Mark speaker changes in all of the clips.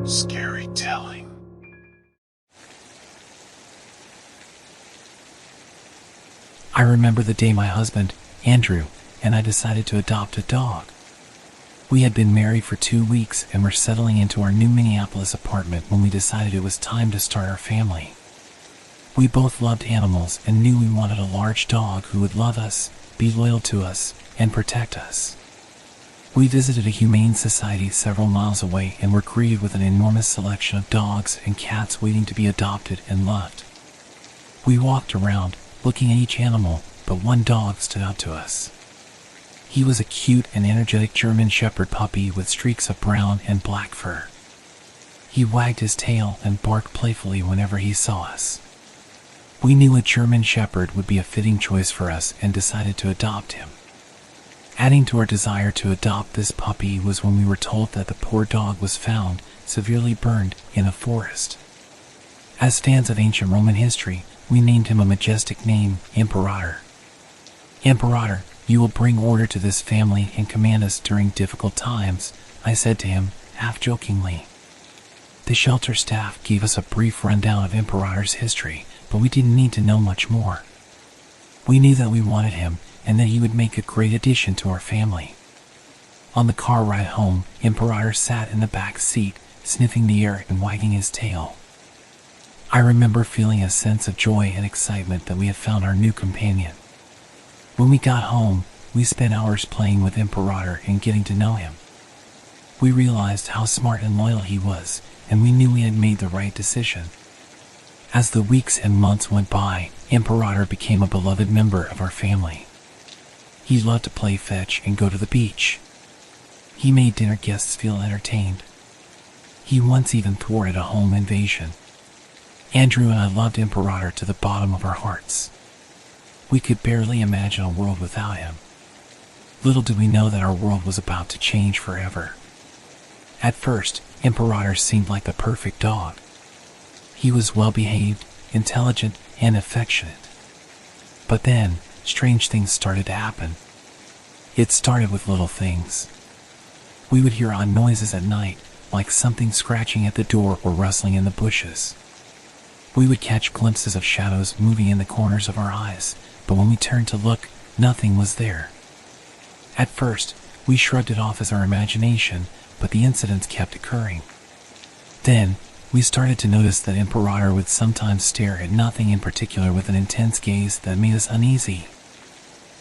Speaker 1: Scary telling.
Speaker 2: I remember the day my husband, Andrew, and I decided to adopt a dog. We had been married for 2 weeks and were settling into our new Minneapolis apartment when we decided it was time to start our family. We both loved animals and knew we wanted a large dog who would love us, be loyal to us, and protect us. We visited a humane society several miles away and were greeted with an enormous selection of dogs and cats waiting to be adopted and loved. We walked around, looking at each animal, but one dog stood out to us. He was a cute and energetic German Shepherd puppy with streaks of brown and black fur. He wagged his tail and barked playfully whenever he saw us. We knew a German Shepherd would be a fitting choice for us and decided to adopt him. Adding to our desire to adopt this puppy was when we were told that the poor dog was found, severely burned, in a forest. As fans of ancient Roman history, we named him a majestic name, Imperator. Imperator, you will bring order to this family and command us during difficult times, I said to him, half-jokingly. The shelter staff gave us a brief rundown of Imperator's history, but we didn't need to know much more. We knew that we wanted him, and that he would make a great addition to our family. On the car ride home, Imperator sat in the back seat, sniffing the air and wagging his tail. I remember feeling a sense of joy and excitement that we had found our new companion. When we got home, we spent hours playing with Imperator and getting to know him. We realized how smart and loyal he was, and we knew we had made the right decision. As the weeks and months went by, Imperator became a beloved member of our family. He loved to play fetch and go to the beach. He made dinner guests feel entertained. He once even thwarted a home invasion. Andrew and I loved Imperator to the bottom of our hearts. We could barely imagine a world without him. Little did we know that our world was about to change forever. At first, Imperator seemed like the perfect dog. He was well-behaved, intelligent, and affectionate. But then, strange things started to happen. It started with little things. We would hear odd noises at night, like something scratching at the door or rustling in the bushes. We would catch glimpses of shadows moving in the corners of our eyes, but when we turned to look, nothing was there. At first, we shrugged it off as our imagination, but the incidents kept occurring. Then, we started to notice that Imperator would sometimes stare at nothing in particular with an intense gaze that made us uneasy.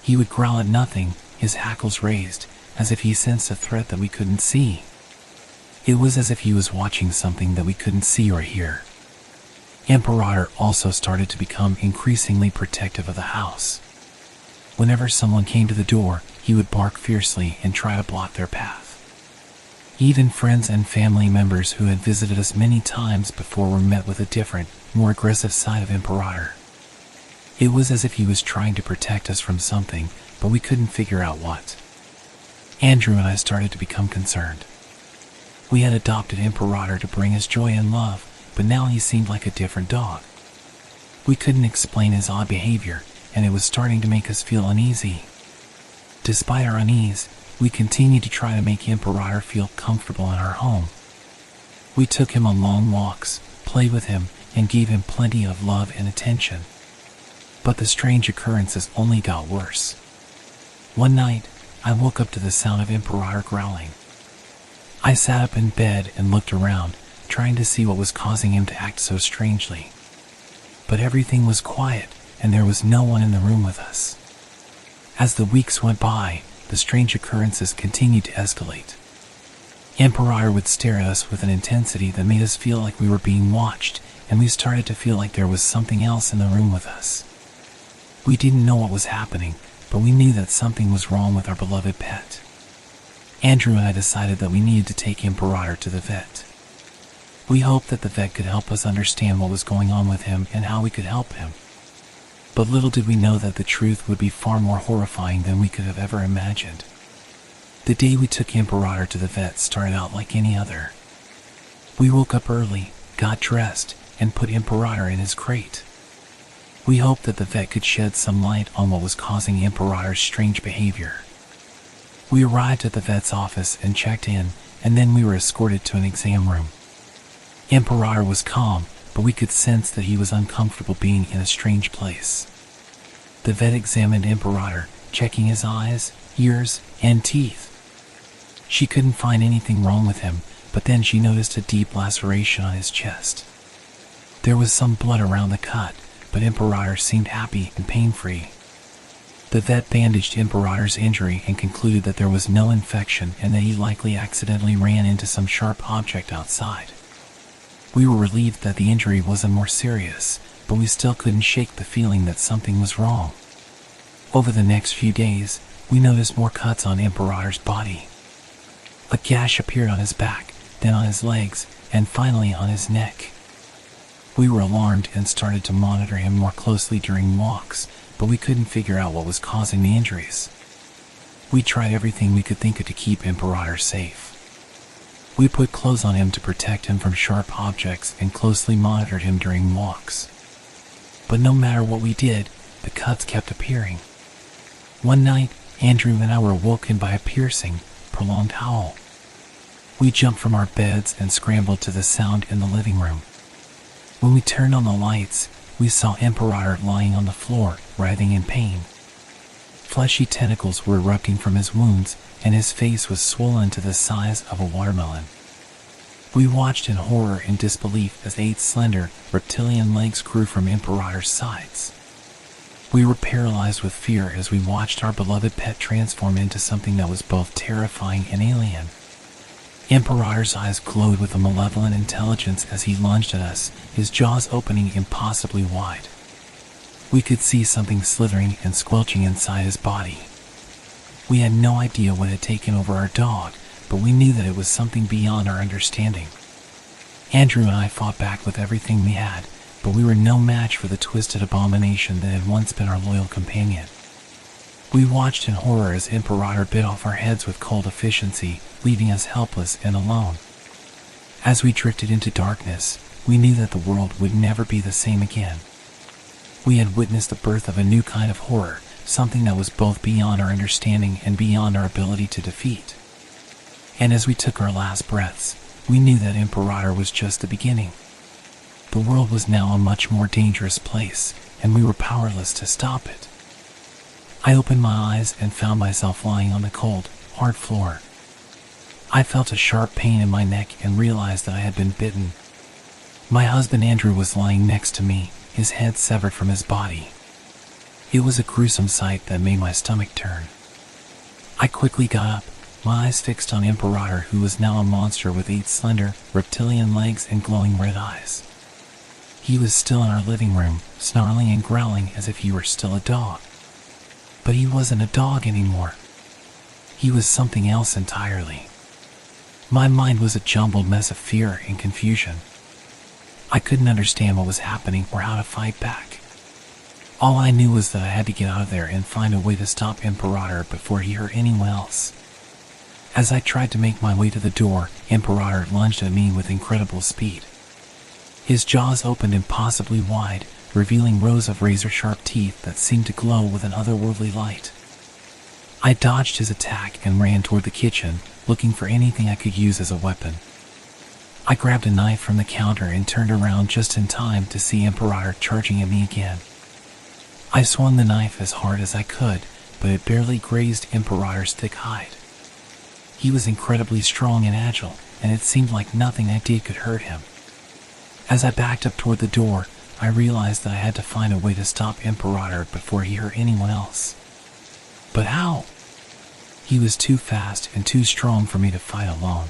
Speaker 2: He would growl at nothing, his hackles raised, as if he sensed a threat that we couldn't see. It was as if he was watching something that we couldn't see or hear. Imperator also started to become increasingly protective of the house. Whenever someone came to the door, he would bark fiercely and try to block their path. Even friends and family members who had visited us many times before were met with a different, more aggressive side of Imperator. It was as if he was trying to protect us from something, but we couldn't figure out what. Andrew and I started to become concerned. We had adopted Imperator to bring us joy and love, but now he seemed like a different dog. We couldn't explain his odd behavior, and it was starting to make us feel uneasy. Despite our unease, we continued to try to make Imperator feel comfortable in our home. We took him on long walks, played with him, and gave him plenty of love and attention. But the strange occurrences only got worse. One night, I woke up to the sound of Imperator growling. I sat up in bed and looked around, trying to see what was causing him to act so strangely. But everything was quiet, and there was no one in the room with us. As the weeks went by, the strange occurrences continued to escalate. Imperator would stare at us with an intensity that made us feel like we were being watched, and we started to feel like there was something else in the room with us. We didn't know what was happening, but we knew that something was wrong with our beloved pet. Andrew and I decided that we needed to take Imperator to the vet. We hoped that the vet could help us understand what was going on with him and how we could help him. But little did we know that the truth would be far more horrifying than we could have ever imagined. The day we took Imperator to the vet started out like any other. We woke up early, got dressed, and put Imperator in his crate. We hoped that the vet could shed some light on what was causing Imperator's strange behavior. We arrived at the vet's office and checked in, and then we were escorted to an exam room. Emperor was calm, but we could sense that he was uncomfortable being in a strange place. The vet examined Emperor, checking his eyes, ears, and teeth. She couldn't find anything wrong with him, but then she noticed a deep laceration on his chest. There was some blood around the cut, but Emperor seemed happy and pain-free. The vet bandaged Emperor's injury and concluded that there was no infection and that he likely accidentally ran into some sharp object outside. We were relieved that the injury wasn't more serious, but we still couldn't shake the feeling that something was wrong. Over the next few days, we noticed more cuts on Emperor's body. A gash appeared on his back, then on his legs, and finally on his neck. We were alarmed and started to monitor him more closely during walks, but we couldn't figure out what was causing the injuries. We tried everything we could think of to keep Emperor safe. We put clothes on him to protect him from sharp objects and closely monitored him during walks. But no matter what we did, the cuts kept appearing. One night, Andrew and I were awoken by a piercing, prolonged howl. We jumped from our beds and scrambled to the sound in the living room. When we turned on the lights, we saw Emperor lying on the floor, writhing in pain. Fleshy tentacles were erupting from his wounds, and his face was swollen to the size of a watermelon. We watched in horror and disbelief as 8 slender, reptilian legs grew from Emperor's sides. We were paralyzed with fear as we watched our beloved pet transform into something that was both terrifying and alien. Emperor's eyes glowed with a malevolent intelligence as he lunged at us, his jaws opening impossibly wide. We could see something slithering and squelching inside his body. We had no idea what had taken over our dog, but we knew that it was something beyond our understanding. Andrew and I fought back with everything we had, but we were no match for the twisted abomination that had once been our loyal companion. We watched in horror as Emperor bit off our heads with cold efficiency, leaving us helpless and alone. As we drifted into darkness, we knew that the world would never be the same again. We had witnessed the birth of a new kind of horror, something that was both beyond our understanding and beyond our ability to defeat. And as we took our last breaths, we knew that Emperor was just the beginning. The world was now a much more dangerous place, and we were powerless to stop it. I opened my eyes and found myself lying on the cold, hard floor. I felt a sharp pain in my neck and realized that I had been bitten. My husband Andrew was lying next to me, his head severed from his body. It was a gruesome sight that made my stomach turn. I quickly got up, my eyes fixed on Emperor, who was now a monster with 8 slender, reptilian legs and glowing red eyes. He was still in our living room, snarling and growling as if he were still a dog. But he wasn't a dog anymore. He was something else entirely. My mind was a jumbled mess of fear and confusion. I couldn't understand what was happening or how to fight back. All I knew was that I had to get out of there and find a way to stop Emperor before he hurt anyone else. As I tried to make my way to the door, Emperor lunged at me with incredible speed. His jaws opened impossibly wide, revealing rows of razor-sharp teeth that seemed to glow with an otherworldly light. I dodged his attack and ran toward the kitchen, looking for anything I could use as a weapon. I grabbed a knife from the counter and turned around just in time to see Emperor charging at me again. I swung the knife as hard as I could, but it barely grazed Emperor's thick hide. He was incredibly strong and agile, and it seemed like nothing I did could hurt him. As I backed up toward the door, I realized that I had to find a way to stop Emperor before he hurt anyone else. But how? He was too fast and too strong for me to fight alone.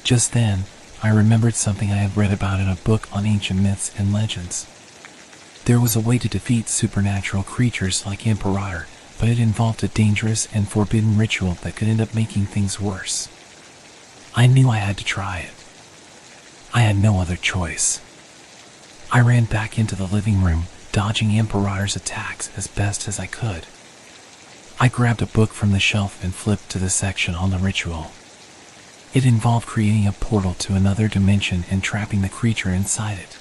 Speaker 2: Just then, I remembered something I had read about in a book on ancient myths and legends. There was a way to defeat supernatural creatures like Emperor, but it involved a dangerous and forbidden ritual that could end up making things worse. I knew I had to try it. I had no other choice. I ran back into the living room, dodging Emperor's attacks as best as I could. I grabbed a book from the shelf and flipped to the section on the ritual. It involved creating a portal to another dimension and trapping the creature inside it.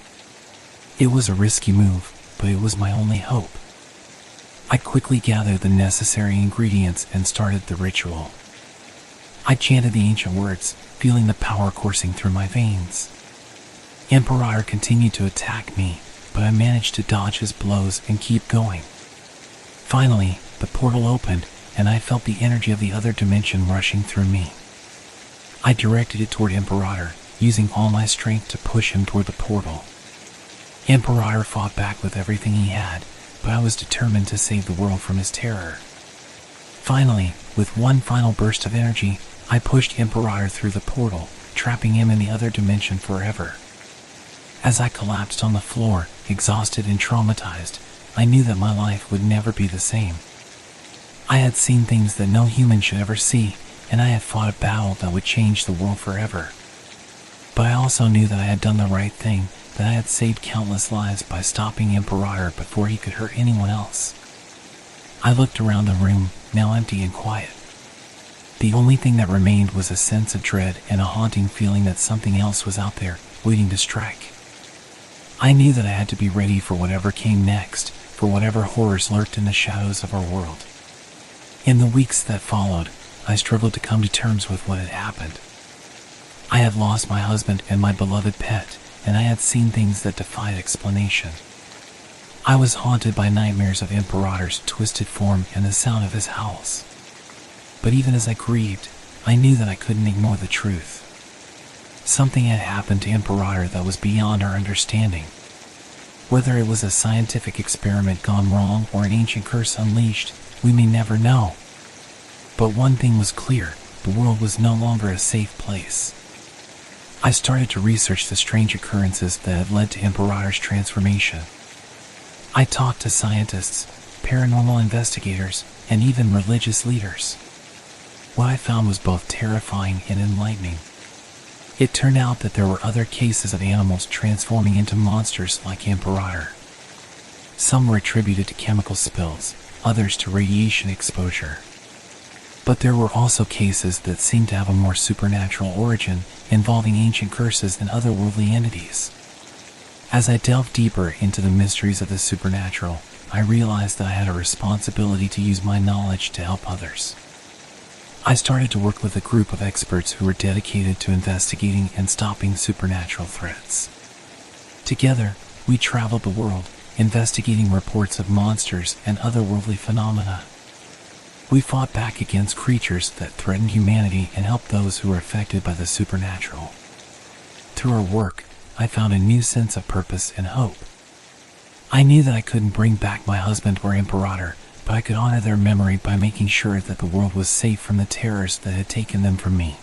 Speaker 2: It was a risky move, but it was my only hope. I quickly gathered the necessary ingredients and started the ritual. I chanted the ancient words, feeling the power coursing through my veins. Imperator continued to attack me, but I managed to dodge his blows and keep going. Finally, the portal opened, and I felt the energy of the other dimension rushing through me. I directed it toward Imperator, using all my strength to push him toward the portal. Imperator fought back with everything he had, but I was determined to save the world from his terror. Finally, with one final burst of energy, I pushed Imperator through the portal, trapping him in the other dimension forever. As I collapsed on the floor, exhausted and traumatized, I knew that my life would never be the same. I had seen things that no human should ever see, and I had fought a battle that would change the world forever. But I also knew that I had done the right thing, that I had saved countless lives by stopping Imperator before he could hurt anyone else. I looked around the room, now empty and quiet. The only thing that remained was a sense of dread and a haunting feeling that something else was out there, waiting to strike. I knew that I had to be ready for whatever came next, for whatever horrors lurked in the shadows of our world. In the weeks that followed, I struggled to come to terms with what had happened. I had lost my husband and my beloved pet, and I had seen things that defied explanation. I was haunted by nightmares of Imperator's twisted form and the sound of his howls. But even as I grieved, I knew that I couldn't ignore the truth. Something had happened to Imperator that was beyond our understanding. Whether it was a scientific experiment gone wrong or an ancient curse unleashed, we may never know. But one thing was clear, the world was no longer a safe place. I started to research the strange occurrences that had led to Imperator's transformation. I talked to scientists, paranormal investigators, and even religious leaders. What I found was both terrifying and enlightening. It turned out that there were other cases of animals transforming into monsters like Imperator. Some were attributed to chemical spills, others to radiation exposure. But there were also cases that seemed to have a more supernatural origin, involving ancient curses and otherworldly entities. As I delved deeper into the mysteries of the supernatural, I realized that I had a responsibility to use my knowledge to help others. I started to work with a group of experts who were dedicated to investigating and stopping supernatural threats. Together, we traveled the world, investigating reports of monsters and otherworldly phenomena. We fought back against creatures that threatened humanity and helped those who were affected by the supernatural. Through our work, I found a new sense of purpose and hope. I knew that I couldn't bring back my husband or Imperator, but I could honor their memory by making sure that the world was safe from the terrors that had taken them from me.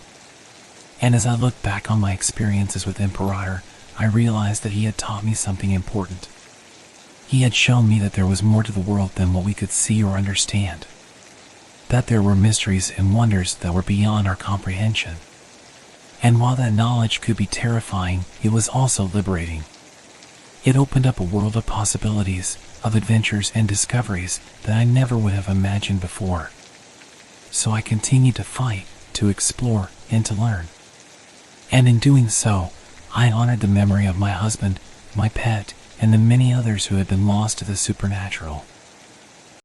Speaker 2: And as I looked back on my experiences with Imperator, I realized that he had taught me something important. He had shown me that there was more to the world than what we could see or understand. That there were mysteries and wonders that were beyond our comprehension. And while that knowledge could be terrifying, it was also liberating. It opened up a world of possibilities, of adventures and discoveries that I never would have imagined before. So I continued to fight, to explore, and to learn. And in doing so, I honored the memory of my husband, my pet, and the many others who had been lost to the supernatural.